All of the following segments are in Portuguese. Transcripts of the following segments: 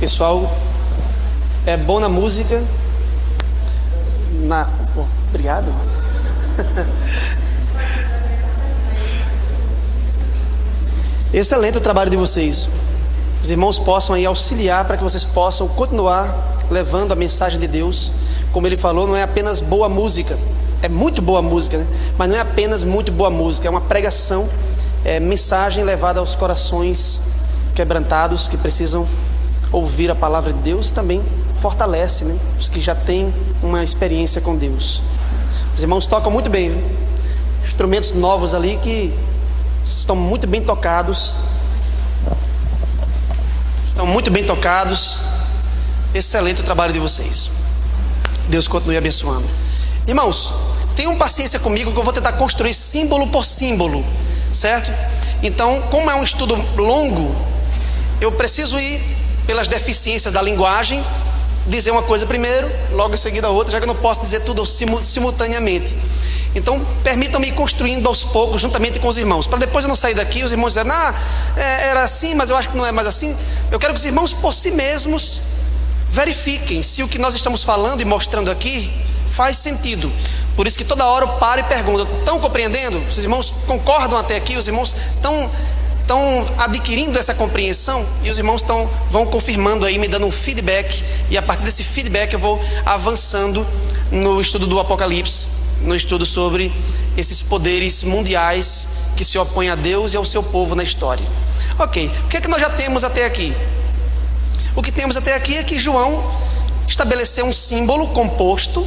pessoal é bom na música. Obrigado. Excelente o trabalho de vocês. Os irmãos possam aí auxiliar para que vocês possam continuar levando a mensagem de Deus. Como ele falou, não é apenas boa música, é muito boa música, né? Mas não é apenas muito boa música, é uma pregação, é mensagem levada aos corações quebrantados que precisam ouvir a palavra de Deus. Também fortalece, né, os que já têm uma experiência com Deus. Os irmãos tocam muito bem, viu? Instrumentos novos ali que estão muito bem tocados. Estão muito bem tocados. Excelente o trabalho de vocês. Deus continue abençoando. Irmãos, tenham paciência comigo que eu vou tentar construir símbolo por símbolo, certo? Então, como é um estudo longo, eu preciso ir pelas deficiências da linguagem, dizer uma coisa primeiro, logo em seguida a outra, já que eu não posso dizer tudo simultaneamente. Então, permitam-me ir construindo aos poucos, juntamente com os irmãos, para depois eu não sair daqui, os irmãos dizerem, era assim, mas eu acho que não é mais assim. Eu quero que os irmãos, por si mesmos, verifiquem se o que nós estamos falando e mostrando aqui faz sentido. Por isso que toda hora eu paro e pergunto: estão compreendendo? Os irmãos concordam até aqui? Os irmãos estão adquirindo essa compreensão? E os irmãos vão confirmando aí, me dando um feedback, e a partir desse feedback eu vou avançando no estudo do Apocalipse, no estudo sobre esses poderes mundiais que se opõem a Deus e ao seu povo na história. Ok, o que é que nós já temos até aqui? O que temos até aqui é que João estabeleceu um símbolo composto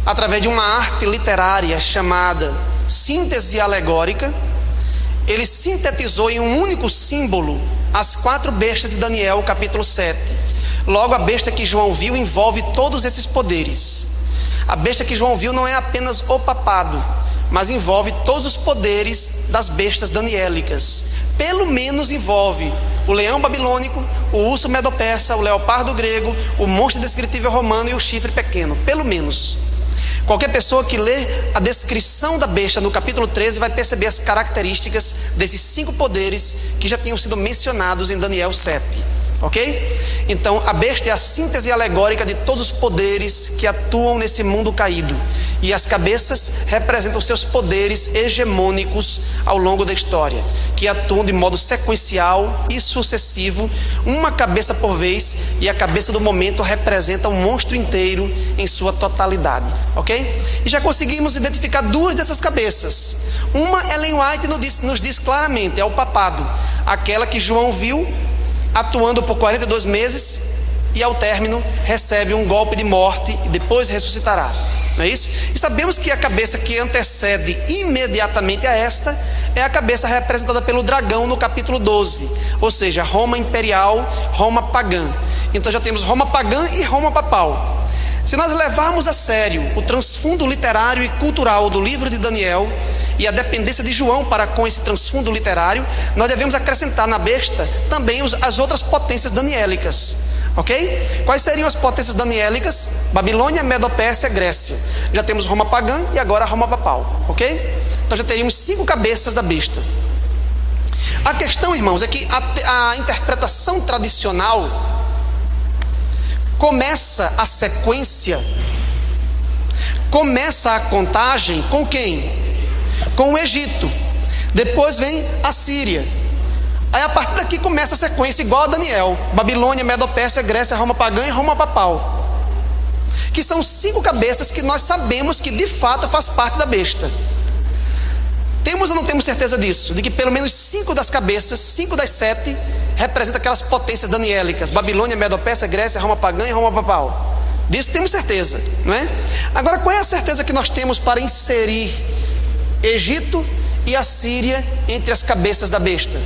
através de uma arte literária chamada síntese alegórica. Ele sintetizou em um único símbolo as 4 bestas de Daniel, capítulo 7. Logo, a besta que João viu envolve todos esses poderes. A besta que João viu não é apenas o papado, mas envolve todos os poderes das bestas daniélicas. Pelo menos envolve o leão babilônico, o urso medo-persa, o leopardo grego, o monstro descritível romano e o chifre pequeno. Pelo menos. Qualquer pessoa que lê a descrição da besta no capítulo 13 vai perceber as características desses 5 poderes que já tinham sido mencionados em Daniel 7. Ok? Então, a besta é a síntese alegórica de todos os poderes que atuam nesse mundo caído. E as cabeças representam seus poderes hegemônicos ao longo da história, que atuam de modo sequencial e sucessivo, uma cabeça por vez, e a cabeça do momento representa o monstro inteiro em sua totalidade. Ok? E já conseguimos identificar 2 dessas cabeças. Uma, Ellen White nos diz claramente, é o papado, aquela que João viu atuando por 42 meses e ao término recebe um golpe de morte e depois ressuscitará. Não é isso? E sabemos que a cabeça que antecede imediatamente a esta é a cabeça representada pelo dragão no capítulo 12, ou seja, Roma imperial, Roma pagã. Então já temos Roma pagã e Roma papal. Se nós levarmos a sério o transfundo literário e cultural do livro de Daniel e a dependência de João para com esse transfundo literário, nós devemos acrescentar na besta também as outras potências daniélicas. Ok? Quais seriam as potências daniélicas? Babilônia, Medo-Pérsia, Grécia. Já temos Roma pagã e agora Roma papal. Ok? Então já teríamos 5 cabeças da besta. A questão, irmãos, é que a interpretação tradicional começa a sequência, começa a contagem com quem? Com o Egito. Depois vem a Síria. Aí a partir daqui começa a sequência igual a Daniel: Babilônia, Medo-Pérsia, Grécia, Roma pagã e Roma papal, que são 5 cabeças que nós sabemos que de fato faz parte da besta. Temos ou não temos certeza disso? De que pelo menos 5 das cabeças, 5 das 7 representam aquelas potências daniélicas: Babilônia, Medo-Pérsia, Grécia, Roma pagã e Roma papal. Disso temos certeza, não é? Agora, qual é a certeza que nós temos para inserir Egito e a Síria entre as cabeças da besta?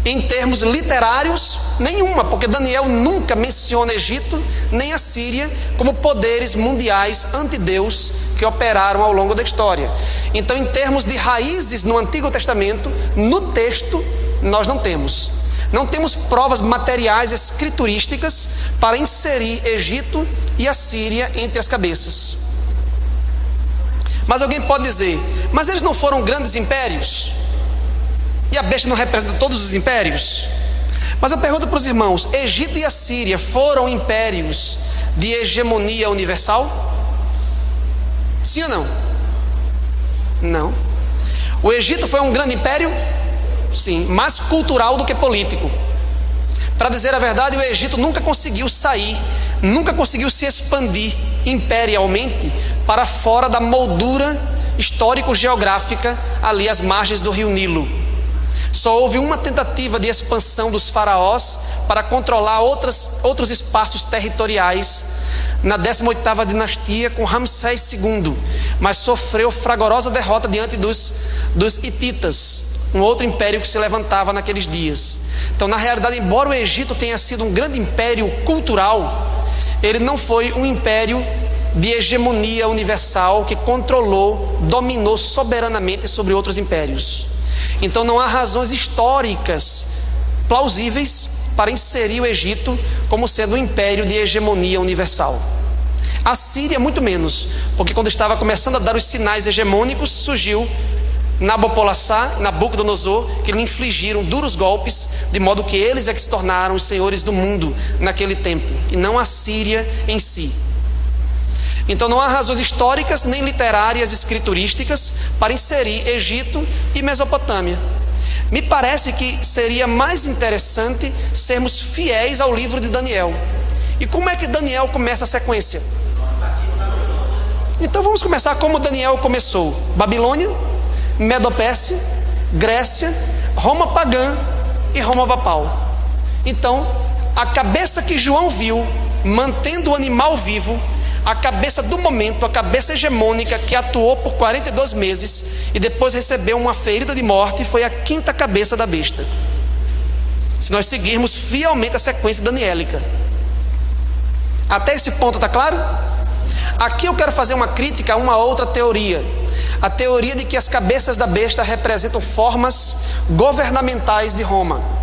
Em termos literários, nenhuma, porque Daniel nunca menciona Egito nem a Síria como poderes mundiais anti-Deus que operaram ao longo da história. Então, em termos de raízes no Antigo Testamento, no texto, nós não temos. Não temos provas materiais escriturísticas para inserir Egito e a Síria entre as cabeças. Mas alguém pode dizer: mas eles não foram grandes impérios? E a besta não representa todos os impérios? Mas eu pergunto para os irmãos: Egito e Assíria foram impérios de hegemonia universal? Sim ou não? Não. O Egito foi um grande império? Sim, mais cultural do que político. Para dizer a verdade, o Egito nunca conseguiu sair, nunca conseguiu se expandir imperialmente para fora da moldura histórico-geográfica ali às margens do rio Nilo. Só houve uma tentativa de expansão dos faraós para controlar outros espaços territoriais na 18ª dinastia com Ramsés II, mas sofreu fragorosa derrota diante dos hititas, um outro império que se levantava naqueles dias. Então, na realidade, embora o Egito tenha sido um grande império cultural, ele não foi um império de hegemonia universal que controlou, dominou soberanamente sobre outros impérios. Então não há razões históricas plausíveis para inserir o Egito como sendo um império de hegemonia universal. A Síria muito menos, porque quando estava começando a dar os sinais hegemônicos, surgiu Nabucodonosor, que lhe infligiram duros golpes, de modo que eles é que se tornaram os senhores do mundo naquele tempo, e não a Síria em si. Então não há razões históricas nem literárias escriturísticas para inserir Egito e Mesopotâmia. Me parece que seria mais interessante sermos fiéis ao livro de Daniel. E como é que Daniel começa a sequência? Então vamos começar como Daniel começou: Babilônia, Medo-Pérsia, Grécia, Roma pagã e Roma papal. Então, a cabeça que João viu, mantendo o animal vivo, a cabeça do momento, a cabeça hegemônica que atuou por 42 meses e depois recebeu uma ferida de morte, foi a 5ª cabeça da besta. Se nós seguirmos fielmente a sequência daniélica. Até esse ponto está claro? Aqui eu quero fazer uma crítica a uma outra teoria. A teoria de que as cabeças da besta representam formas governamentais de Roma.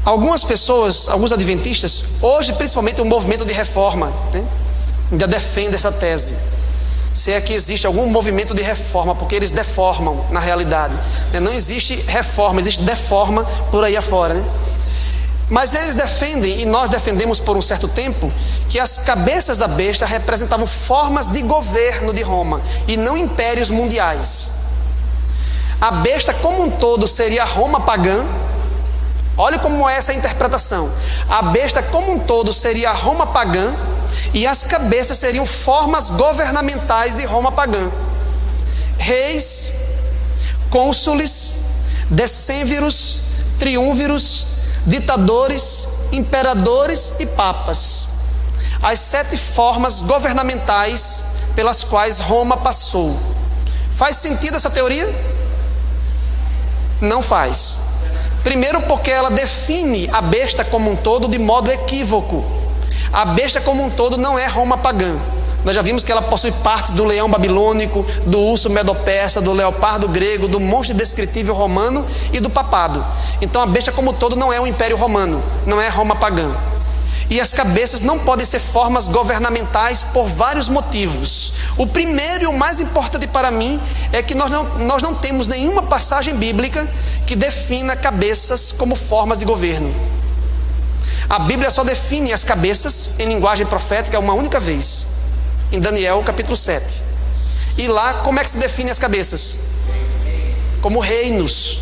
Algumas pessoas, alguns adventistas, hoje principalmente o movimento de reforma, ainda defende essa tese. Se é que existe algum movimento de reforma, porque eles deformam na realidade. Não existe reforma, existe deforma por aí afora. Mas eles defendem, e nós defendemos por um certo tempo, que as cabeças da besta representavam formas de governo de Roma, e não impérios mundiais. A besta como um todo seria Roma pagã. Olha como é essa interpretação. A besta como um todo seria Roma pagã, e as cabeças seriam formas governamentais de Roma pagã: reis, cônsules, decênviros, triúnviros, ditadores, imperadores e papas. As 7 formas governamentais pelas quais Roma passou. Faz sentido essa teoria? Não faz. Primeiro porque ela define a besta como um todo de modo equívoco. A besta como um todo não é Roma pagã. Nós já vimos que ela possui partes do leão babilônico, do urso medo-persa, do leopardo grego, do monstro descritível romano e do papado. Então a besta como um todo não é um império romano, não é Roma pagã. E as cabeças não podem ser formas governamentais por vários motivos. O primeiro e o mais importante para mim é que nós não temos nenhuma passagem bíblica que defina cabeças como formas de governo. A Bíblia só define as cabeças em linguagem profética uma única vez, em Daniel capítulo 7. E lá como é que se define as cabeças? Como reinos,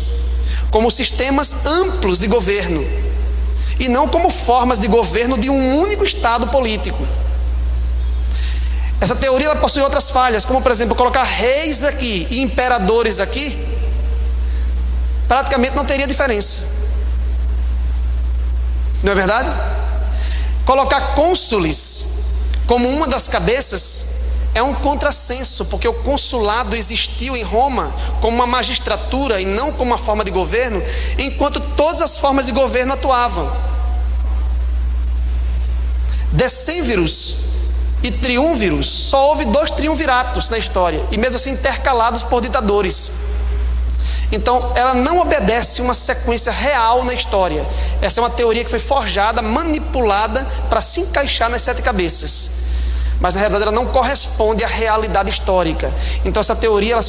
como sistemas amplos de governo, e não como formas de governo de um único estado político. Essa teoria ela possui outras falhas, como por exemplo colocar reis aqui e imperadores aqui, praticamente não teria diferença. Não é verdade? Colocar cônsules como uma das cabeças é um contrassenso, porque o consulado existiu em Roma como uma magistratura e não como uma forma de governo, enquanto todas as formas de governo atuavam. Decênviros e triúnviros, só houve 2 triunviratos na história, e mesmo assim intercalados por ditadores. Então ela não obedece uma sequência real na história. Essa é uma teoria que foi forjada, manipulada para se encaixar nas 7 cabeças. mas na realidade ela não corresponde à realidade histórica. Então essa teoria ela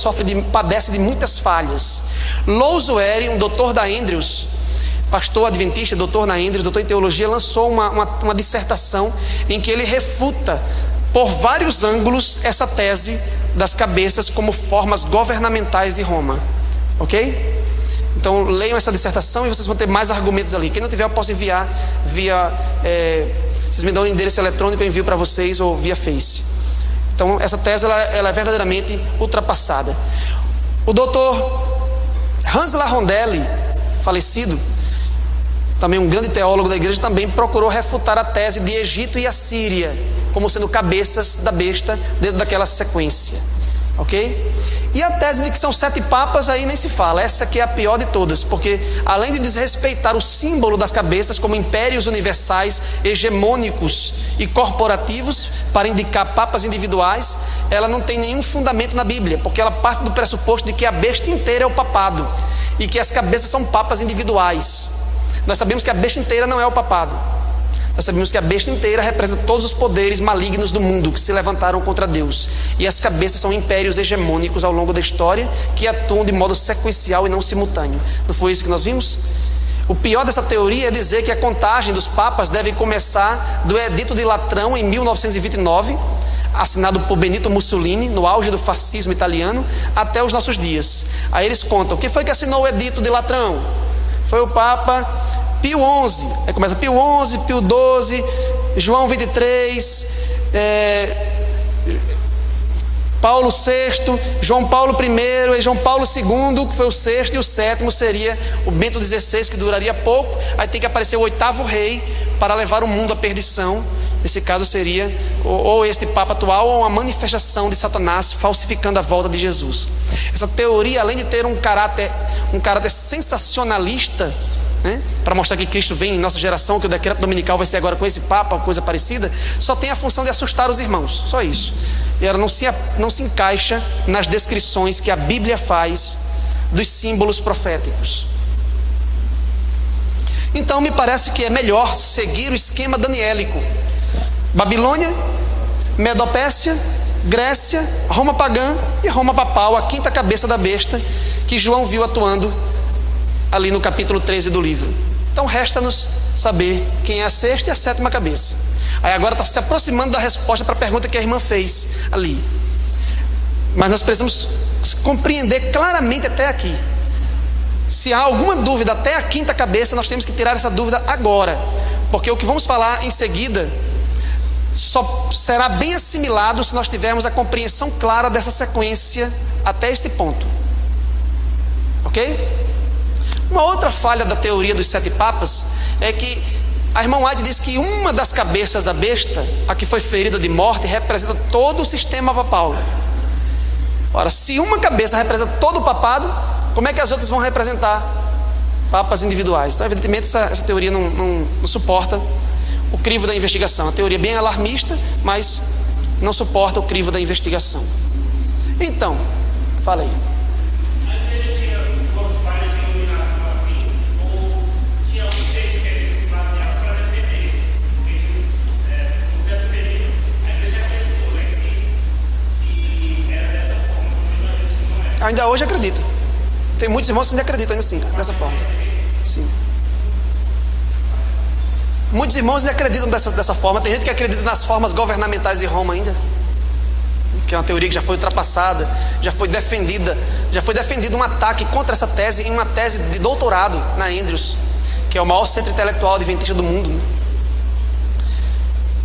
padece de muitas falhas. Lousuere, um doutor da Andrews, pastor adventista, doutor na Andrews, doutor em teologia, lançou uma dissertação em que ele refuta por vários ângulos essa tese das cabeças como formas governamentais de Roma. Ok? Então leiam essa dissertação e vocês vão ter mais argumentos ali. Quem não tiver eu posso enviar via vocês me dão um endereço eletrônico, eu envio para vocês ou via Face. Então essa tese ela é verdadeiramente ultrapassada. O doutor Hans Larondelli, falecido, também um grande teólogo da igreja, também procurou refutar a tese de Egito e Assíria como sendo cabeças da besta dentro daquela sequência. Ok? E a tese de que são 7 papas, aí nem se fala. Essa aqui é a pior de todas, porque além de desrespeitar o símbolo das cabeças como impérios universais, hegemônicos e corporativos para indicar papas individuais, ela não tem nenhum fundamento na Bíblia, porque ela parte do pressuposto de que a besta inteira é o papado e que as cabeças são papas individuais. Nós sabemos que a besta inteira não é o papado. Nós sabemos que a besta inteira representa todos os poderes malignos do mundo que se levantaram contra Deus. E as cabeças são impérios hegemônicos ao longo da história que atuam de modo sequencial e não simultâneo. Não foi isso que nós vimos? O pior dessa teoria é dizer que a contagem dos papas deve começar do Edito de Latrão em 1929, assinado por Benito Mussolini, no auge do fascismo italiano, até os nossos dias. Aí eles contam, quem foi que assinou o Edito de Latrão? Foi o Papa Pio XI, aí começa Pio XI, Pio XII, João 23, Paulo VI, João Paulo I e João Paulo II, que foi o sexto, e o sétimo seria o Bento XVI, que duraria pouco. Aí tem que aparecer o 8º rei para levar o mundo à perdição. Nesse caso seria ou este Papa atual ou uma manifestação de Satanás falsificando a volta de Jesus. Essa teoria, além de ter um caráter sensacionalista, né, para mostrar que Cristo vem em nossa geração, que o decreto dominical vai ser agora com esse Papa, coisa parecida, só tem a função de assustar os irmãos, só isso. E ela não se encaixa nas descrições que a Bíblia faz dos símbolos proféticos. Então me parece que é melhor seguir o esquema daniélico: Babilônia, Medopécia, Grécia, Roma pagã e Roma papal, a 5ª cabeça da besta que João viu atuando ali no capítulo 13 do livro. Então resta-nos saber quem é a 6ª e a 7ª cabeça. Aí agora está se aproximando da resposta para a pergunta que a irmã fez ali. Mas nós precisamos compreender claramente até aqui. Se há alguma dúvida até a 5ª cabeça, nós temos que tirar essa dúvida agora, porque o que vamos falar em seguida só será bem assimilado se nós tivermos a compreensão clara dessa sequência até este ponto. Ok? Uma outra falha da teoria dos 7 papas é que a irmã White diz que uma das cabeças da besta, a que foi ferida de morte, representa todo o sistema papal. Ora, se uma cabeça representa todo o papado, como é que as outras vão representar papas individuais? Então evidentemente essa teoria não suporta o crivo da investigação. A teoria é bem alarmista, mas não suporta o crivo da investigação. Então, fala aí. Ainda hoje acredita. Tem muitos irmãos que ainda acreditam assim, dessa forma. Sim. Muitos irmãos ainda acreditam dessa forma. Tem gente que acredita nas formas governamentais de Roma ainda, que é uma teoria que já foi ultrapassada, já foi defendido um ataque contra essa tese em uma tese de doutorado na Andrews, que é o maior centro intelectual adventista do mundo, né?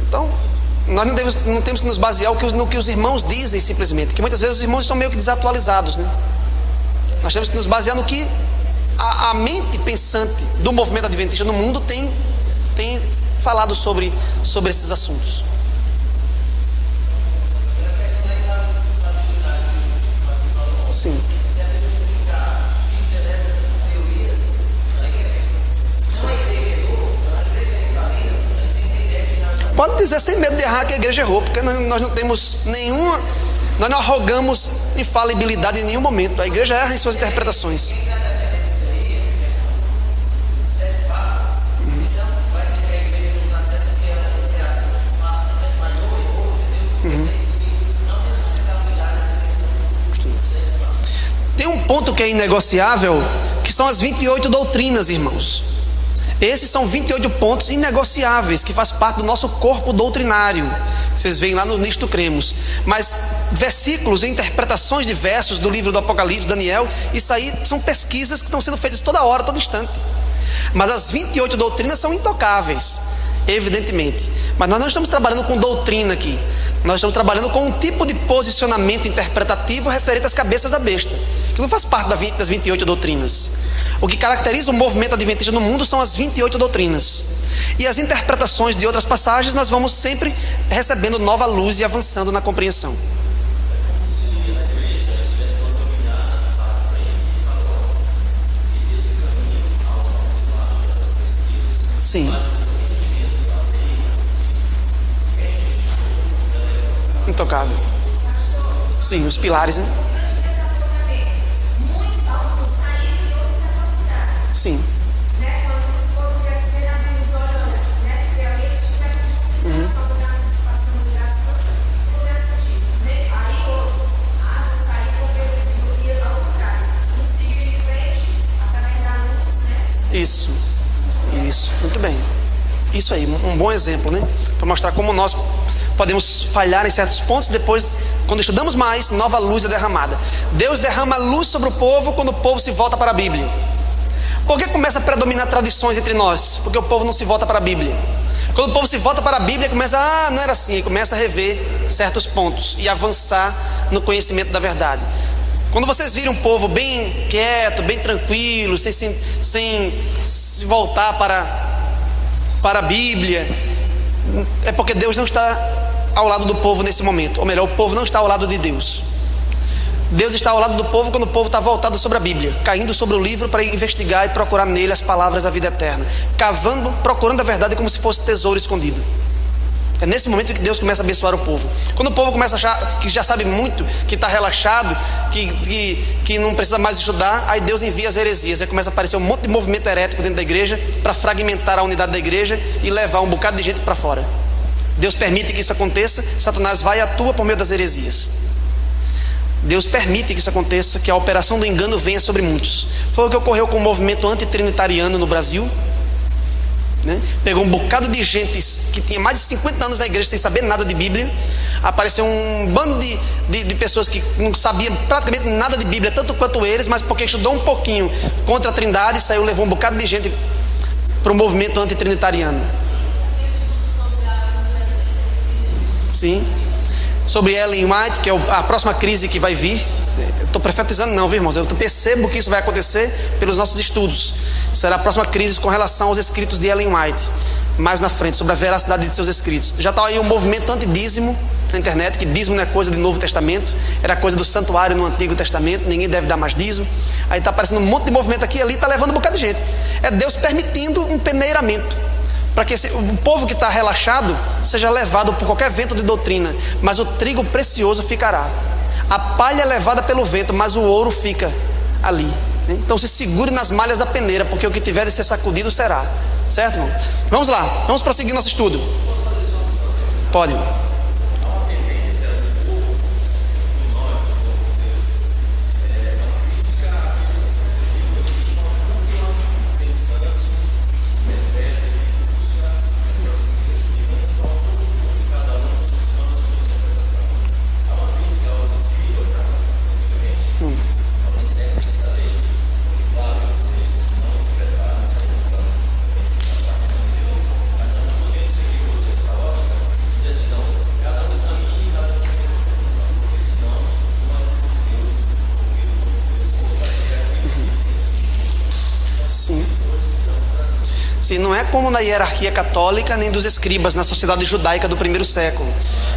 Então nós não temos que nos basear no que os irmãos dizem simplesmente, que muitas vezes os irmãos estão meio que desatualizados, né? Nós temos que nos basear no que a mente pensante do movimento adventista no mundo tem falado sobre esses assuntos. Sim. Sim. Pode dizer sem medo de errar que a igreja errou, porque nós não temos nenhuma, nós não arrogamos infalibilidade em nenhum momento. A igreja erra em suas interpretações. ponto que é inegociável, que são as 28 doutrinas, irmãos. Esses são 28 pontos inegociáveis, que faz parte do nosso corpo doutrinário. Vocês veem lá no Nisto Cremos. Mas versículos e interpretações de versos do livro do Apocalipse, Daniel, isso aí são pesquisas que estão sendo feitas toda hora, todo instante. Mas as 28 doutrinas são intocáveis, evidentemente. Mas nós não estamos trabalhando com doutrina aqui. Nós estamos trabalhando com um tipo de posicionamento interpretativo referente às cabeças da besta, que não faz parte das 28 doutrinas. O que caracteriza o movimento adventista no mundo são as 28 doutrinas. E as interpretações de outras passagens nós vamos sempre recebendo nova luz e avançando na compreensão. Sim. Intocável. Sim, os pilares, né? Sim. Isso, muito bem. Isso aí, um bom exemplo, né? Para mostrar como nós podemos falhar em certos pontos. Depois, quando estudamos mais, nova luz é derramada. Deus derrama luz sobre o povo quando o povo se volta para a Bíblia. Por que começa a predominar tradições entre nós? Porque o povo não se volta para a Bíblia. Quando o povo se volta para a Bíblia, começa, não era assim, começa a rever certos pontos e avançar no conhecimento da verdade. Quando vocês virem um povo bem quieto, bem tranquilo, sem se voltar para a Bíblia, é porque Deus não está ao lado do povo nesse momento. Ou melhor, o povo não está ao lado de Deus. Deus está ao lado do povo quando o povo está voltado sobre a Bíblia, caindo sobre o livro para investigar e procurar nele as palavras da vida eterna, cavando, procurando a verdade como se fosse tesouro escondido. É nesse momento que Deus começa a abençoar o povo. Quando o povo começa a achar que já sabe muito, que está relaxado, que não precisa mais estudar, aí Deus envia as heresias. Aí começa a aparecer um monte de movimento herético dentro da igreja para fragmentar a unidade da igreja e levar um bocado de gente para fora. Deus permite que isso aconteça, Satanás vai e atua por meio das heresias. Deus permite que isso aconteça, que a operação do engano venha sobre muitos. Foi o que ocorreu com o movimento antitrinitariano no Brasil, né? Pegou um bocado de gente que tinha mais de 50 anos na igreja sem saber nada de Bíblia. Apareceu um bando de pessoas que não sabiam praticamente nada de Bíblia, tanto quanto eles, mas porque estudou um pouquinho contra a Trindade, saiu, levou um bocado de gente para o movimento antitrinitariano. Sim. Sobre Ellen White, que é a próxima crise que vai vir. Eu estou profetizando não, viu, irmãos? Eu percebo que isso vai acontecer pelos nossos estudos. Será a próxima crise com relação aos escritos de Ellen White, mais na frente, sobre a veracidade de seus escritos. Já está aí um movimento antidízimo na internet, que dízimo não é coisa do Novo Testamento, era coisa do santuário no Antigo Testamento, ninguém deve dar mais dízimo. Aí está aparecendo um monte de movimento aqui e ali, está levando um bocado de gente. É Deus permitindo um peneiramento, para que o povo que está relaxado seja levado por qualquer vento de doutrina, mas o trigo precioso ficará. A palha é levada pelo vento, mas o ouro fica ali. Então se segure nas malhas da peneira, porque o que tiver de ser sacudido será. Certo, irmão? Vamos lá, vamos prosseguir nosso estudo. Pode. Sim, não é como na hierarquia católica nem dos escribas na sociedade judaica do primeiro século.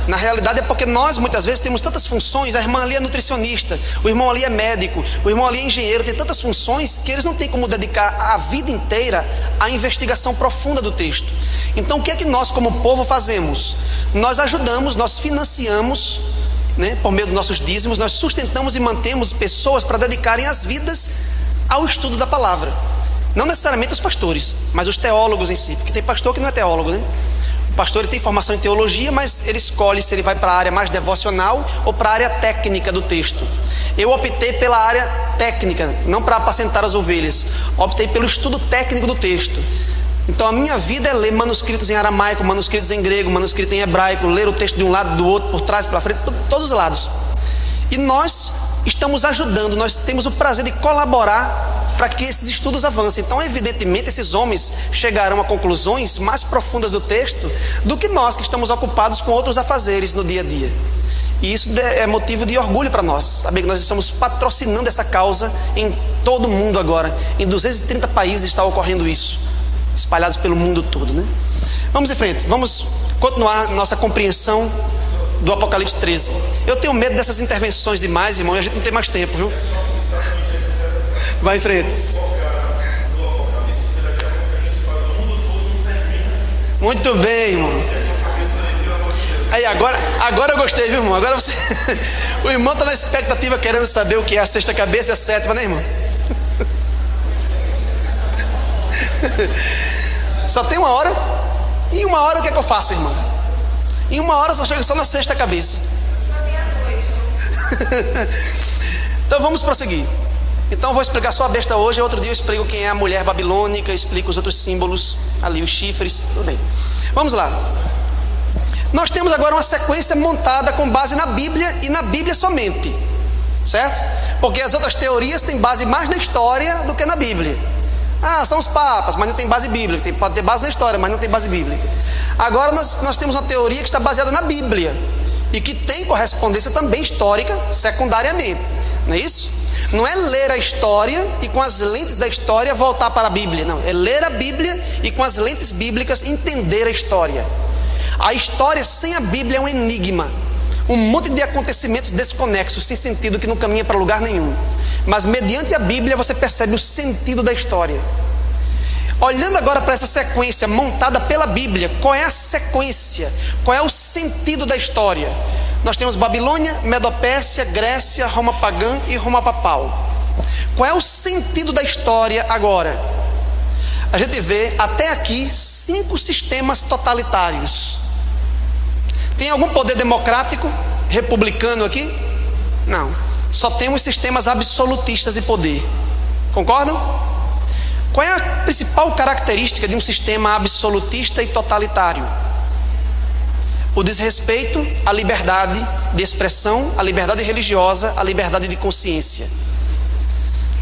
Na realidade é porque nós muitas vezes temos tantas funções. A irmã ali é nutricionista, o irmão ali é médico, o irmão ali é engenheiro, tem tantas funções que eles não têm como dedicar a vida inteira à investigação profunda do texto. Então o que é que nós como povo fazemos? Nós ajudamos, nós financiamos, né, por meio dos nossos dízimos, nós sustentamos e mantemos pessoas para dedicarem as vidas ao estudo da palavra. Não necessariamente os pastores, mas os teólogos em si, porque tem pastor que não é teólogo, né? pastor ele tem formação em teologia, mas ele escolhe se ele vai para a área mais devocional ou para a área técnica do texto. Eu optei pela área técnica, não para apacentar as ovelhas. Optei pelo estudo técnico do texto. Então a minha vida é ler manuscritos em aramaico, manuscritos em grego, manuscrito em hebraico, ler o texto de um lado, do outro, por trás, pela frente, todos os lados. E nós estamos ajudando, nós temos o prazer de colaborar para que esses estudos avancem. Então evidentemente esses homens chegarão a conclusões mais profundas do texto do que nós que estamos ocupados com outros afazeres no dia a dia. E isso é motivo de orgulho para nós, saber que nós estamos patrocinando essa causa em todo o mundo agora. Em 230 países está ocorrendo isso, espalhados pelo mundo todo, né? Vamos em frente, vamos continuar nossa compreensão do Apocalipse 13. Eu tenho medo dessas intervenções demais, irmão, e a gente não tem mais tempo, viu? Vai em frente. Muito bem, irmão. Aí agora eu gostei, viu, irmão? Agora você o irmão está na expectativa, querendo saber o que é a sexta cabeça e a sétima, né, irmão? Só tem uma hora. Em uma hora o que é que eu faço, irmão? Em uma hora eu só chego só na sexta cabeça. Então vamos prosseguir. Então eu vou explicar só a besta hoje. Outro dia eu explico quem é a mulher babilônica, explico os outros símbolos ali, os chifres, tudo bem. Vamos lá. Nós temos agora uma sequência montada com base na Bíblia e na Bíblia somente, certo? Porque as outras teorias têm base mais na história do que na Bíblia. Ah, são os papas, mas não tem base bíblica. Pode ter base na história, mas não tem base bíblica. Agora nós temos uma teoria que está baseada na Bíblia e que tem correspondência também histórica secundariamente, não é isso? Não é ler a história e com as lentes da história voltar para a Bíblia, não. É ler a Bíblia e com as lentes bíblicas entender a história. A história sem a Bíblia é um enigma, um monte de acontecimentos desconexos, sem sentido, que não caminha para lugar nenhum. Mas mediante a Bíblia você percebe o sentido da história. Olhando agora para essa sequência montada pela Bíblia, qual é a sequência? Qual é o sentido da história? Nós temos Babilônia, Medopérsia, Grécia, Roma pagã e Roma papal. Qual é o sentido da história agora? A gente vê até aqui 5 sistemas totalitários. Tem algum poder democrático, republicano aqui? Não. Só temos sistemas absolutistas de poder. Concordam? Qual é a principal característica de um sistema absolutista e totalitário? O desrespeito à liberdade de expressão, à liberdade religiosa, à liberdade de consciência.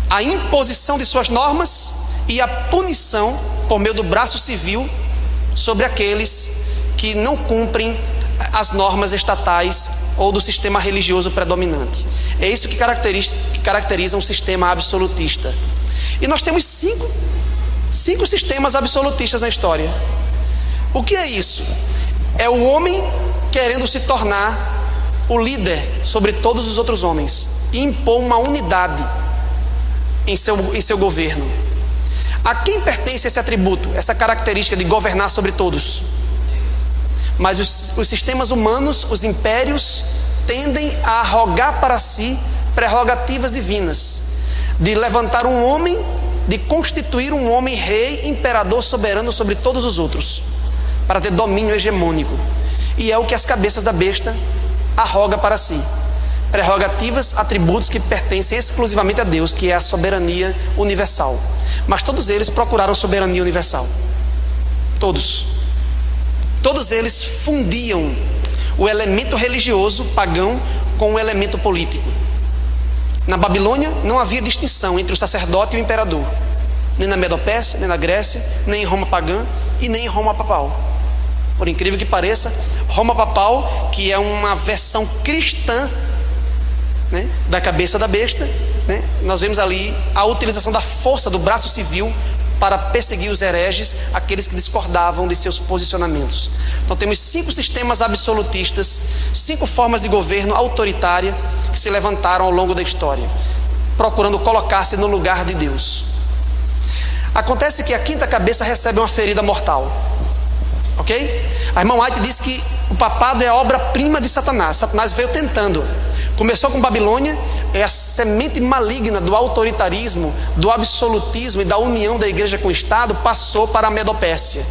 A imposição de suas normas e a punição por meio do braço civil sobre aqueles que não cumprem as normas estatais ou do sistema religioso predominante. É isso que caracteriza um sistema absolutista. E nós temos cinco sistemas absolutistas na história. O que é isso? É o homem querendo se tornar o líder sobre todos os outros homens e impor uma unidade em seu governo. A quem pertence esse atributo, essa característica de governar sobre todos? Mas os sistemas humanos, os impérios, tendem a arrogar para si prerrogativas divinas, de levantar um homem, de constituir um homem rei, imperador, soberano sobre todos os outros, para ter domínio hegemônico. E é o que as cabeças da besta arroga para si: prerrogativas, atributos que pertencem exclusivamente a Deus, que é a soberania universal. Mas todos eles procuraram soberania universal. Todos eles fundiam o elemento religioso pagão com o elemento político. Na Babilônia não havia distinção entre o sacerdote e o imperador, nem na Medopérsia, nem na Grécia, nem em Roma pagã e nem em Roma papal. Por incrível que pareça, Roma papal, que é uma versão cristã, né, da cabeça da besta, né, nós vemos ali a utilização da força do braço civil para perseguir os hereges, aqueles que discordavam de seus posicionamentos. Então temos 5 sistemas absolutistas, 5 formas de governo autoritária que se levantaram ao longo da história, procurando colocar-se no lugar de Deus. Acontece que a quinta cabeça recebe uma ferida mortal, ok? A irmã White diz que o papado é a obra-prima de Satanás. Satanás veio tentando. Começou com Babilônia, é a semente maligna do autoritarismo, do absolutismo e da união da igreja com o Estado, passou para a Medopérsia.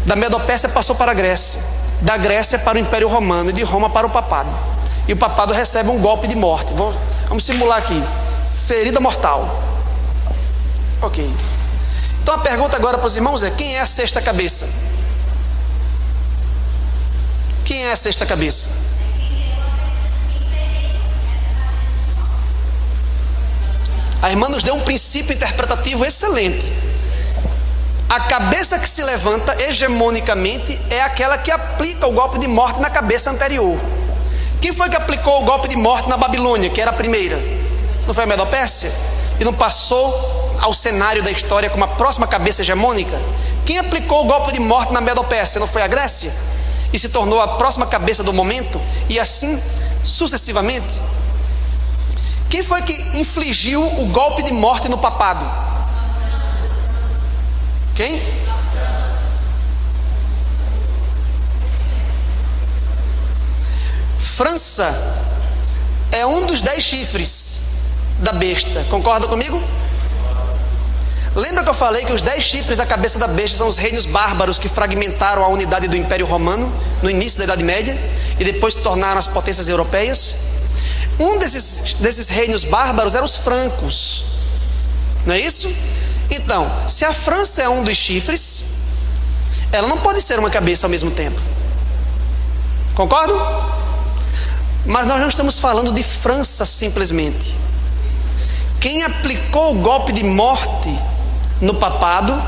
Da Medo-Pérsia passou para a Grécia, da Grécia para o Império Romano e de Roma para o papado. E o papado recebe um golpe de morte. Vamos simular aqui: ferida mortal. Ok. Então a pergunta agora para os irmãos é: quem é a sexta cabeça? Quem é a sexta cabeça? A irmã nos deu um princípio interpretativo excelente. A cabeça que se levanta hegemonicamente é aquela que aplica o golpe de morte na cabeça anterior. Quem foi que aplicou o golpe de morte na Babilônia, que era a primeira? Não foi a Medo-Pérsia? E não passou ao cenário da história como a próxima cabeça hegemônica? Quem aplicou o golpe de morte na Medo-Pérsia? Não foi a Grécia? E se tornou a próxima cabeça do momento? E assim sucessivamente? Quem foi que infligiu o golpe de morte no papado? Quem? França é um dos 10 chifres da besta. Concorda comigo? Lembra que eu falei que os 10 chifres da cabeça da besta são os reinos bárbaros que fragmentaram a unidade do Império Romano no início da Idade Média e depois se tornaram as potências europeias? Um desses reinos bárbaros eram os francos, não é isso? Então, se a França é um dos chifres, ela não pode ser uma cabeça ao mesmo tempo. Concordam? Mas nós não estamos falando de França simplesmente. Quem aplicou o golpe de morte no papado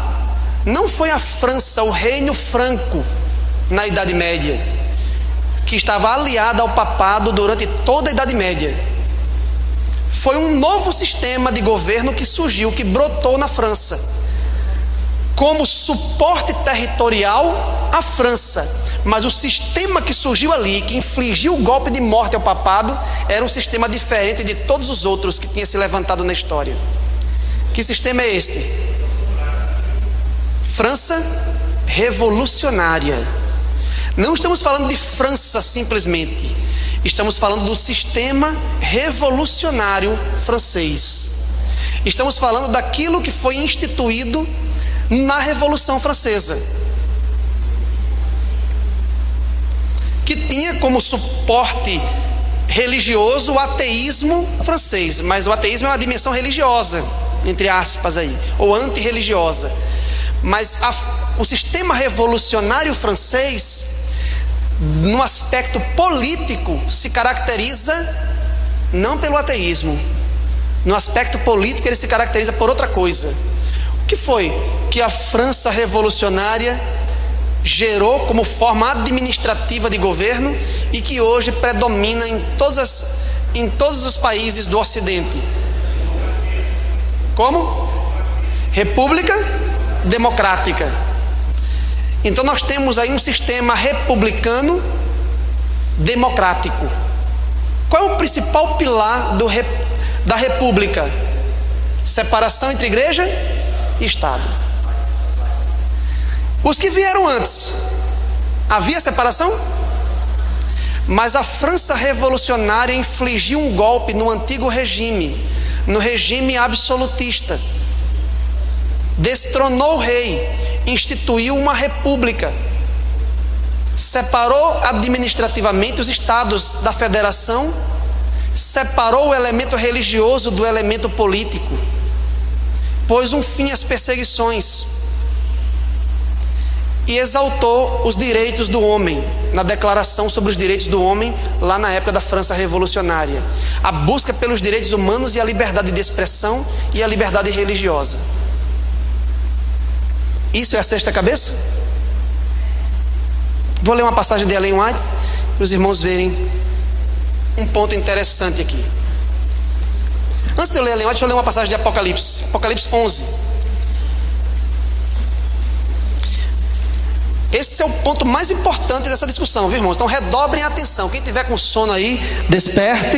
não foi a França, o reino franco na Idade Média, que estava aliada ao papado durante toda a Idade Média. Foi um novo sistema de governo que surgiu, que brotou na França, como suporte territorial à França. Mas o sistema que surgiu ali, que infligiu o golpe de morte ao papado, era um sistema diferente de todos os outros que tinha se levantado na história. Que sistema é este? França revolucionária. Não estamos falando de França simplesmente, estamos falando do sistema revolucionário francês. Estamos falando daquilo que foi instituído na Revolução Francesa, que tinha como suporte religioso o ateísmo francês. Mas o ateísmo é uma dimensão religiosa, entre aspas aí, ou antirreligiosa. Mas o sistema revolucionário francês, no aspecto político, se caracteriza não pelo ateísmo. No aspecto político ele se caracteriza por outra coisa. O que foi que a França revolucionária gerou como forma administrativa de governo e que hoje predomina em todos os países do Ocidente? Como? República democrática. Então nós temos aí um sistema republicano democrático. Qual é o principal pilar da república? Separação entre igreja e Estado. Os que vieram antes, havia separação? Mas a França revolucionária infligiu um golpe no antigo regime, no regime absolutista. Destronou o rei, instituiu uma república, separou administrativamente os estados da federação, separou o elemento religioso do elemento político, pôs um fim às perseguições e exaltou os direitos do homem, na Declaração sobre os Direitos do Homem, lá na época da França revolucionária. A busca pelos direitos humanos e a liberdade de expressão e a liberdade religiosa. Isso é a sexta cabeça? Vou ler uma passagem de Ellen White para os irmãos verem um ponto interessante aqui. Antes de eu ler Ellen White, deixa eu ler uma passagem de Apocalipse. Apocalipse 11. Esse é o ponto mais importante dessa discussão, viu, irmãos? Então redobrem a atenção. Quem tiver com sono aí, desperte.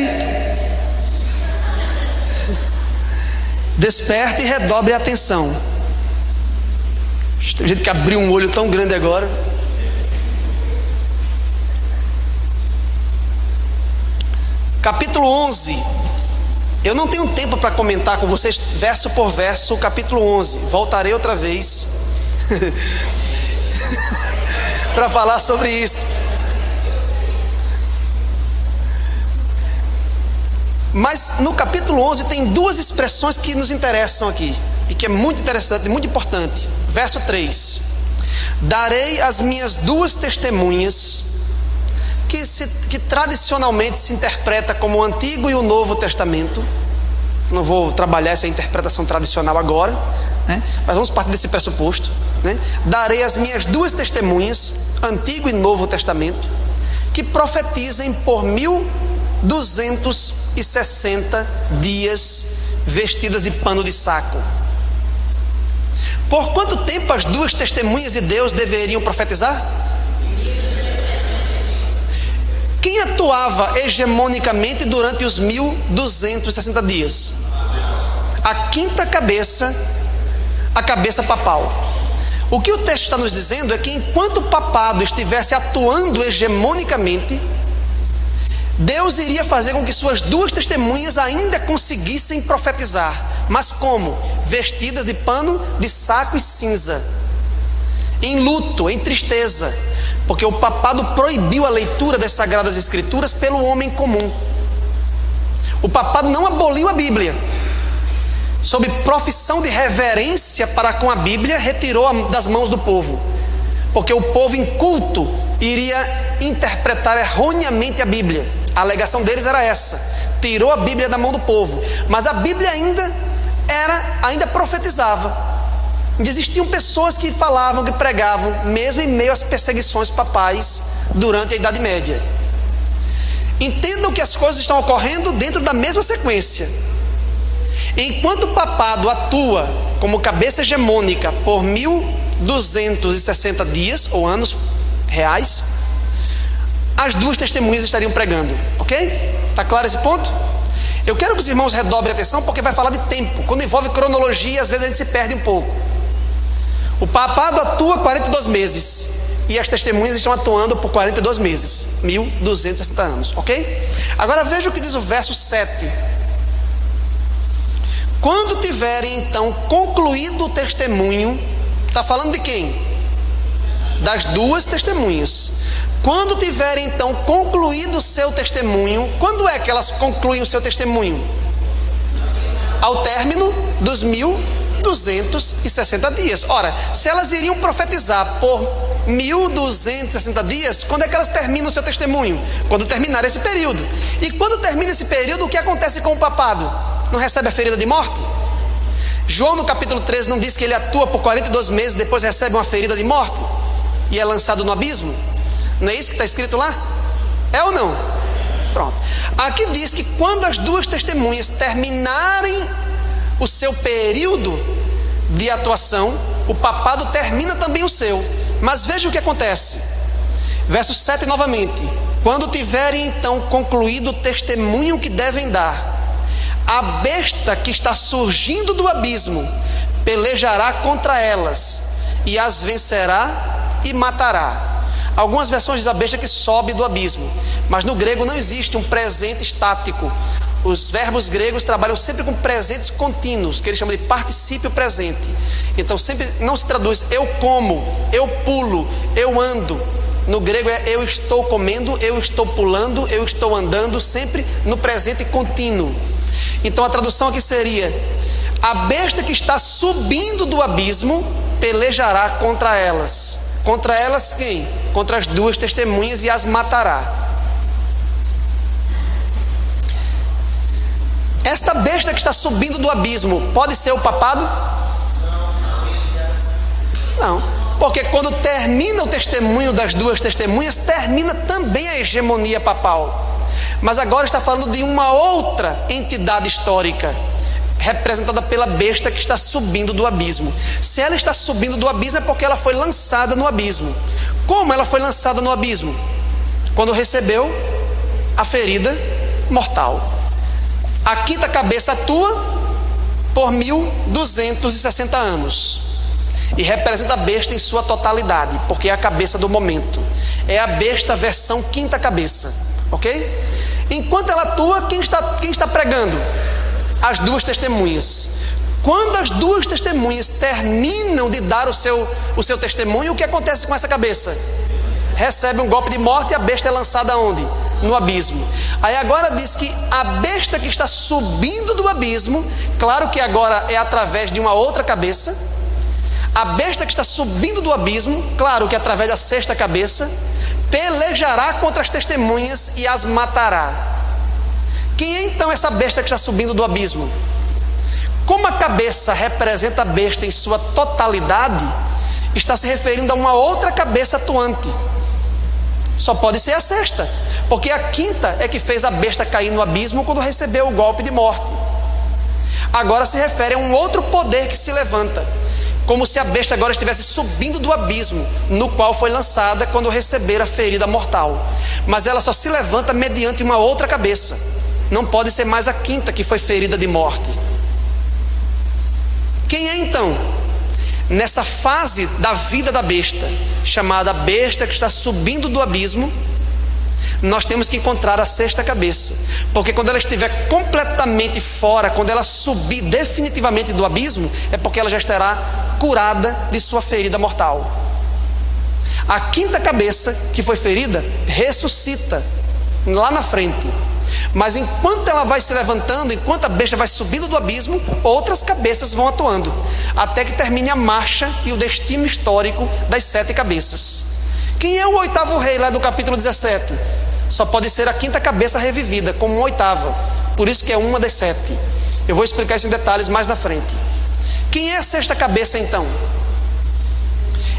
Desperte e redobre a atenção. Tem gente que abriu um olho tão grande agora. Capítulo 11. Eu não tenho tempo para comentar com vocês verso por verso o capítulo 11. Voltarei outra vez. para falar sobre isso. Mas no capítulo 11 tem duas expressões que nos interessam aqui, e que é muito interessante, muito importante. Verso 3: darei as minhas duas testemunhas, que tradicionalmente se interpreta como o Antigo e o Novo Testamento. Não vou trabalhar essa interpretação tradicional agora, né? Mas vamos partir desse pressuposto, né? Darei as minhas duas testemunhas, Antigo e Novo Testamento, que profetizem por 1260 dias, vestidas de pano de saco. Por quanto tempo as duas testemunhas de Deus deveriam profetizar? Quem atuava hegemonicamente durante os 1260 dias? A quinta cabeça, a cabeça papal. O que o texto está nos dizendo é que enquanto o papado estivesse atuando hegemonicamente, Deus iria fazer com que suas duas testemunhas ainda conseguissem profetizar. Mas como? Vestidas de pano de saco e cinza, em luto, em tristeza, porque o papado proibiu a leitura das Sagradas Escrituras pelo homem comum. O papado não aboliu a Bíblia. Sob profissão de reverência para com a Bíblia, retirou das mãos do povo, porque o povo inculto iria interpretar erroneamente a Bíblia. A alegação deles era essa: tirou a Bíblia da mão do povo. Mas a Bíblia ainda profetizava. Existiam pessoas que falavam, que pregavam, mesmo em meio às perseguições papais durante a Idade Média. Entendam que as coisas estão ocorrendo dentro da mesma sequência. Enquanto o papado atua como cabeça hegemônica por 1260 dias ou anos reais, as duas testemunhas estariam pregando, ok? Está claro esse ponto? Eu quero que os irmãos redobrem a atenção, porque vai falar de tempo. Quando envolve cronologia, às vezes a gente se perde um pouco. O papado atua 42 meses e as testemunhas estão atuando por 42 meses, 1260 anos, ok? Agora veja o que diz o verso 7. Quando tiverem então concluído o testemunho, está falando de quem? Das duas testemunhas. Quando tiverem então concluído o seu testemunho, quando é que elas concluem o seu testemunho? Ao término dos 1260 dias. Ora, se elas iriam profetizar por 1260 dias, quando é que elas terminam o seu testemunho? Quando terminar esse período. E quando termina esse período, o que acontece com o papado? Não recebe a ferida de morte? João no capítulo 13 não diz que ele atua por 42 meses, depois recebe uma ferida de morte e é lançado no abismo? Não é isso que está escrito lá? É ou não? Pronto. Aqui diz que quando as duas testemunhas terminarem o seu período de atuação, o papado termina também o seu. Mas veja o que acontece. Verso 7 novamente: quando tiverem então concluído o testemunho que devem dar, a besta que está surgindo do abismo pelejará contra elas e as vencerá e matará. Algumas versões diz a besta que sobe do abismo, mas no grego não existe um presente estático. Os verbos gregos trabalham sempre com presentes contínuos, que eles chamam de particípio presente. Então sempre não se traduz eu como, eu pulo, eu ando. No grego é eu estou comendo, eu estou pulando, eu estou andando, sempre no presente contínuo. Então a tradução aqui seria: a besta que está subindo do abismo pelejará contra elas. Contra elas quem? Contra as duas testemunhas, e as matará. Esta besta que está subindo do abismo pode ser o papado? Não, porque quando termina o testemunho das duas testemunhas, termina também a hegemonia papal. Mas agora está falando de uma outra entidade histórica, representada pela besta que está subindo do abismo. Se ela está subindo do abismo, é porque ela foi lançada no abismo. Como ela foi lançada no abismo? Quando recebeu a ferida mortal. A quinta cabeça atua por 1260 anos e representa a besta em sua totalidade, porque é a cabeça do momento. É a besta versão quinta cabeça, ok? Enquanto ela atua, quem está pregando? As duas testemunhas. Quando as duas testemunhas terminam de dar o seu testemunho, o que acontece com essa cabeça? recebe um golpe de morte e a besta é lançada onde? No abismo. Aí agora diz que a besta que está subindo do abismo, claro que agora é através de uma outra cabeça, a besta que está subindo do abismo, claro que através da sexta cabeça, pelejará contra as testemunhas e as matará. Quem é então essa besta que está subindo do abismo? Como a cabeça representa a besta em sua totalidade, está se referindo a uma outra cabeça atuante. Só pode ser a sexta, porque a quinta é que fez a besta cair no abismo quando recebeu o golpe de morte. Agora se refere a um outro poder que se levanta, como se a besta agora estivesse subindo do abismo no qual foi lançada quando receber a ferida mortal. Mas ela só se levanta mediante uma outra cabeça. Não pode ser mais a quinta que foi ferida de morte. Quem é então? Nessa fase da vida da besta, chamada besta que está subindo do abismo, nós temos que encontrar a sexta cabeça, porque quando ela estiver completamente fora, quando ela subir definitivamente do abismo, é porque ela já estará curada de sua ferida mortal. A quinta cabeça que foi ferida ressuscita lá na frente, mas enquanto ela vai se levantando, enquanto a besta vai subindo do abismo, outras cabeças vão atuando, até que termine a marcha e o destino histórico das 7 cabeças. Quem é o oitavo rei lá do capítulo 17? Só pode ser a quinta cabeça revivida, como uma oitava, por isso que é uma das 7. Eu vou explicar isso em detalhes mais na frente. Quem é a sexta cabeça então?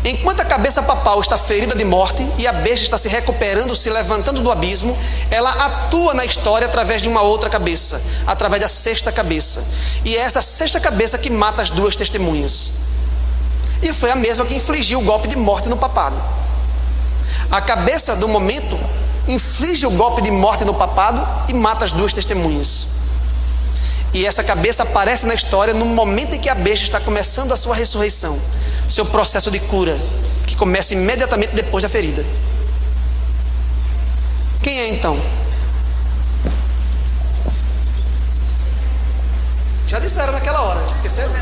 Enquanto a cabeça papal está ferida de morte e a besta está se recuperando, se levantando do abismo, ela atua na história através de uma outra cabeça, através da sexta cabeça. E é essa sexta cabeça que mata as 2 testemunhas. E foi a mesma que infligiu o golpe de morte no papado. A cabeça do momento inflige o golpe de morte no papado e mata as 2 testemunhas. E essa cabeça aparece na história no momento em que a besta está começando a sua ressurreição, seu processo de cura, que começa imediatamente depois da ferida. Quem é então? Já disseram naquela hora, esqueceram?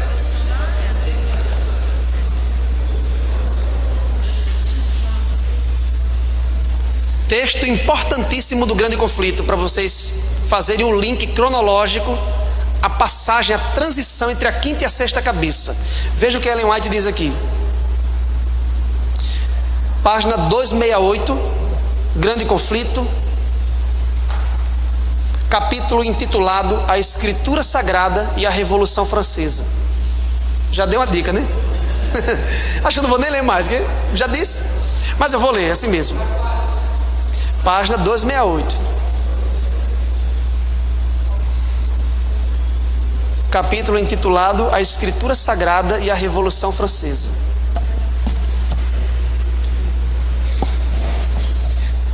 Texto importantíssimo do Grande Conflito, para vocês fazerem um link cronológico, a passagem, a transição entre a quinta e a sexta cabeça. Veja o que Ellen White diz aqui. Página 268, Grande Conflito, capítulo intitulado A Escritura Sagrada e a Revolução Francesa. Já deu uma dica, né? Acho que eu não vou nem ler mais, que já disse, mas eu vou ler assim mesmo. Página 268. Capítulo intitulado A Escritura Sagrada e a Revolução Francesa.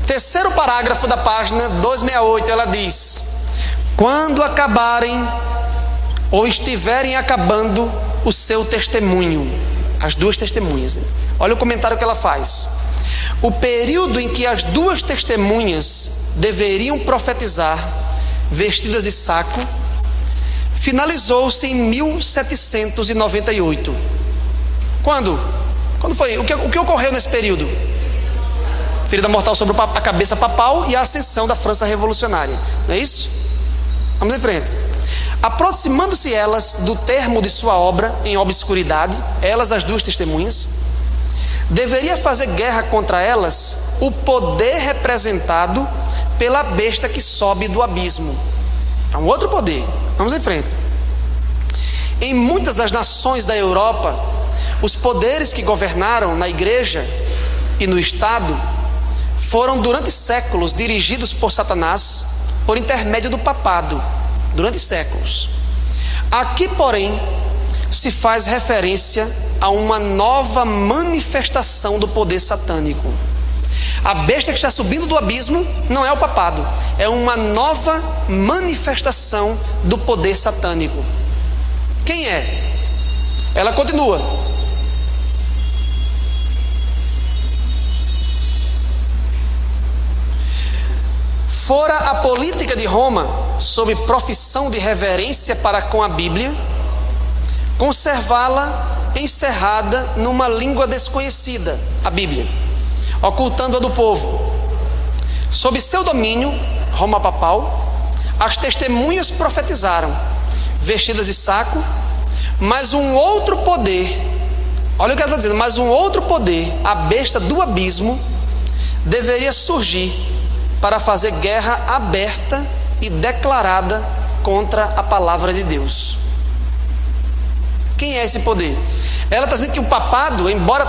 Terceiro parágrafo da página 268, ela diz: quando acabarem ou estiverem acabando o seu testemunho, as 2 testemunhas. Olha o comentário que ela faz. O período em que as 2 testemunhas deveriam profetizar, vestidas de saco, finalizou-se em 1798. Quando? Quando foi? O que ocorreu nesse período? Ferida mortal sobre a cabeça papal e a ascensão da França revolucionária. Não é isso? Vamos em frente. Aproximando-se elas do termo de sua obra em obscuridade, elas, as 2 testemunhas, deveria fazer guerra contra elas o poder representado pela besta que sobe do abismo. É um outro poder. Vamos em frente. Em muitas das nações da Europa, os poderes que governaram na igreja e no Estado foram durante séculos dirigidos por Satanás por intermédio do papado, durante séculos. Aqui, porém, se faz referência a uma nova manifestação do poder satânico. A besta que está subindo do abismo não é o papado, é uma nova manifestação do poder satânico. Quem é? Ela continua. Fora a política de Roma, sob profissão de reverência para com a Bíblia, conservá-la encerrada numa língua desconhecida, a Bíblia, ocultando-a do povo. Sob seu domínio, Roma papal, as testemunhas profetizaram, vestidas de saco, mas um outro poder, olha o que ela está dizendo, mas um outro poder, a besta do abismo, deveria surgir para fazer guerra aberta e declarada contra a palavra de Deus. Quem é esse poder? Ela está dizendo que o papado, embora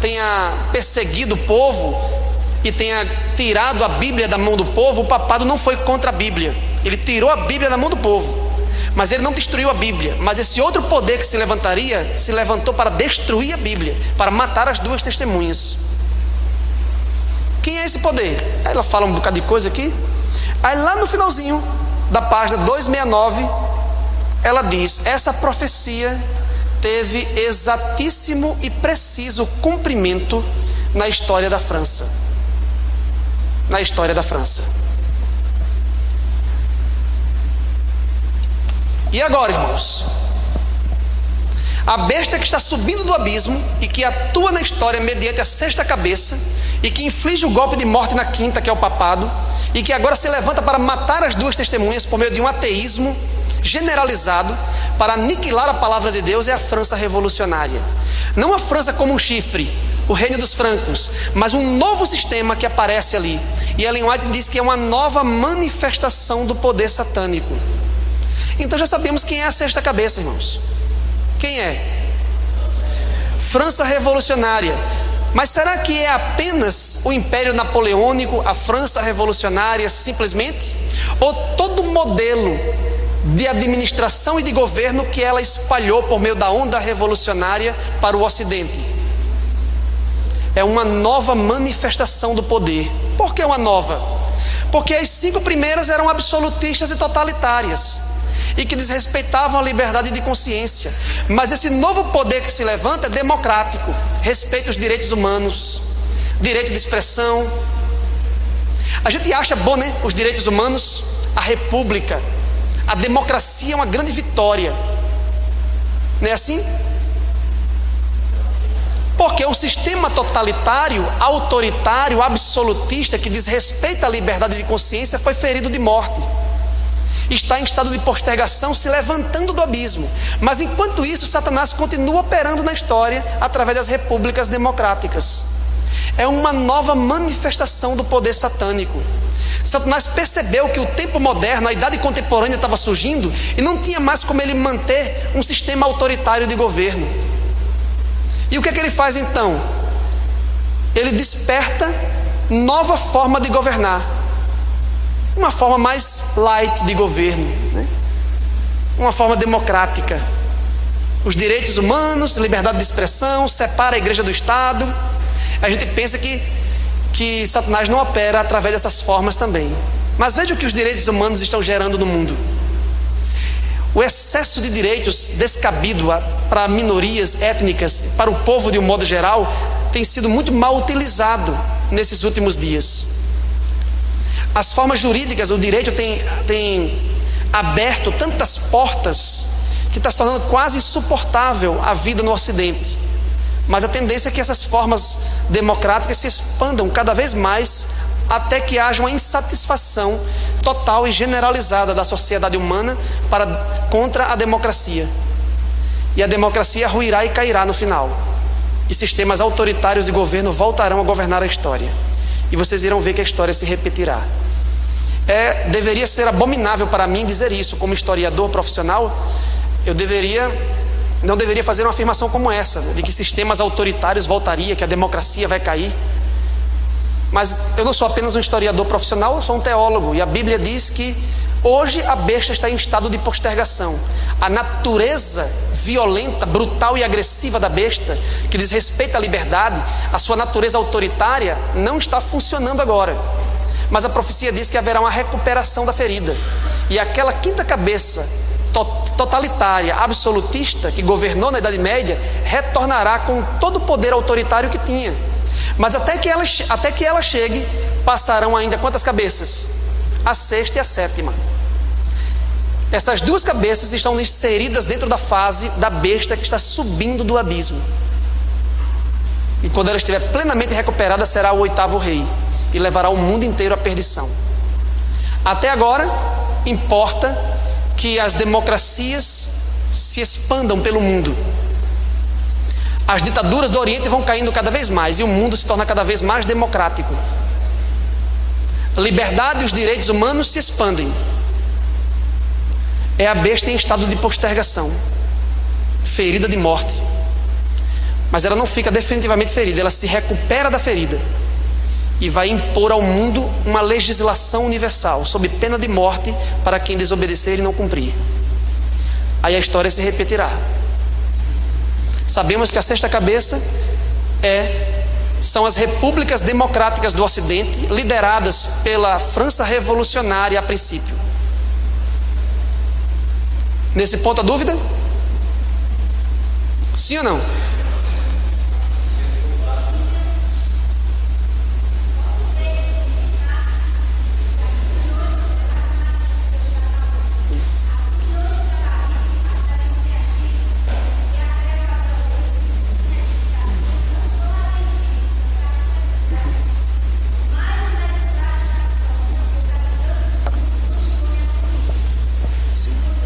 tenha perseguido o povo e tenha tirado a Bíblia da mão do povo, o papado não foi contra a Bíblia. Ele tirou a Bíblia da mão do povo, mas ele não destruiu a Bíblia. Mas esse outro poder que se levantaria, se levantou para destruir a Bíblia, para matar as duas testemunhas. Quem é esse poder? Aí ela fala um bocado de coisa aqui. Aí lá no finalzinho da página 269, ela diz: essa profecia teve exatíssimo e preciso cumprimento na história da França. Na história da França. E agora, irmãos, a besta que está subindo do abismo e que atua na história mediante a sexta cabeça e que inflige o golpe de morte na quinta, que é o papado, e que agora se levanta para matar as duas testemunhas por meio de um ateísmo generalizado para aniquilar a palavra de Deus, é a França revolucionária. Não a França como um chifre, o reino dos francos, mas um novo sistema que aparece ali. E Ellen White diz que é uma nova manifestação do poder satânico. Então já sabemos quem é a sexta cabeça, irmãos. Quem é? França revolucionária. Mas será que é apenas o Império Napoleônico, a França revolucionária simplesmente? Ou todo o modelo de administração e de governo que ela espalhou por meio da onda revolucionária para o Ocidente? É uma nova manifestação do poder. Por que uma nova? Porque as 5 primeiras eram absolutistas e totalitárias e que desrespeitavam a liberdade de consciência. Mas esse novo poder que se levanta é democrático, respeita os direitos humanos, direito de expressão. A gente acha bom, né? Os direitos humanos, a república, a democracia é uma grande vitória. Não é assim? Porque o sistema totalitário, autoritário, absolutista, que desrespeita a liberdade de consciência, foi ferido de morte. Está em estado de postergação, se levantando do abismo. Mas enquanto isso, Satanás continua operando na história através das repúblicas democráticas. É uma nova manifestação do poder satânico. Satanás percebeu que o tempo moderno, a idade contemporânea estava surgindo e não tinha mais como ele manter um sistema autoritário de governo. E o que é que ele faz então? Ele desperta nova forma de governar. Uma forma mais light de governo, né? Uma forma democrática. Os direitos humanos, liberdade de expressão, separa a igreja do Estado. A gente pensa que Satanás não opera através dessas formas também. Mas veja o que os direitos humanos estão gerando no mundo. O excesso de direitos descabido para minorias étnicas, para o povo de um modo geral, tem sido muito mal utilizado nesses últimos dias. As formas jurídicas, o direito tem aberto tantas portas que está se tornando quase insuportável a vida no Ocidente. Mas a tendência é que essas formas democráticas se expandam cada vez mais até que haja uma insatisfação total e generalizada da sociedade humana contra a democracia. E a democracia ruirá e cairá no final. E sistemas autoritários de governo voltarão a governar a história. E vocês irão ver que a história se repetirá. Deveria ser abominável para mim dizer isso. Como historiador profissional, não deveria fazer uma afirmação como essa, de que sistemas autoritários voltariam, que a democracia vai cair. Mas eu não sou apenas um historiador profissional, eu sou um teólogo. E a Bíblia diz que hoje a besta está em estado de postergação. A natureza violenta, brutal e agressiva da besta, que desrespeita a liberdade, a sua natureza autoritária, não está funcionando agora. Mas a profecia diz que haverá uma recuperação da ferida. E aquela quinta cabeça totalitária, absolutista, que governou na Idade Média, retornará com todo o poder autoritário que tinha. Mas até que ela chegue, passarão ainda quantas cabeças? A sexta e a sétima. Essas duas cabeças estão inseridas dentro da fase da besta que está subindo do abismo. E quando ela estiver plenamente recuperada, será o 8º rei e levará o mundo inteiro à perdição. Até agora, importa que as democracias se expandam pelo mundo. As ditaduras do Oriente vão caindo cada vez mais e o mundo se torna cada vez mais democrático. A liberdade e os direitos humanos se expandem. É a besta em estado de postergação, ferida de morte. Mas ela não fica definitivamente ferida, ela se recupera da ferida e vai impor ao mundo uma legislação universal, sob pena de morte para quem desobedecer e não cumprir. Aí a história se repetirá. Sabemos que a sexta cabeça são as repúblicas democráticas do Ocidente, lideradas pela França revolucionária a princípio. Nesse ponto, a dúvida? Sim ou não? Sim.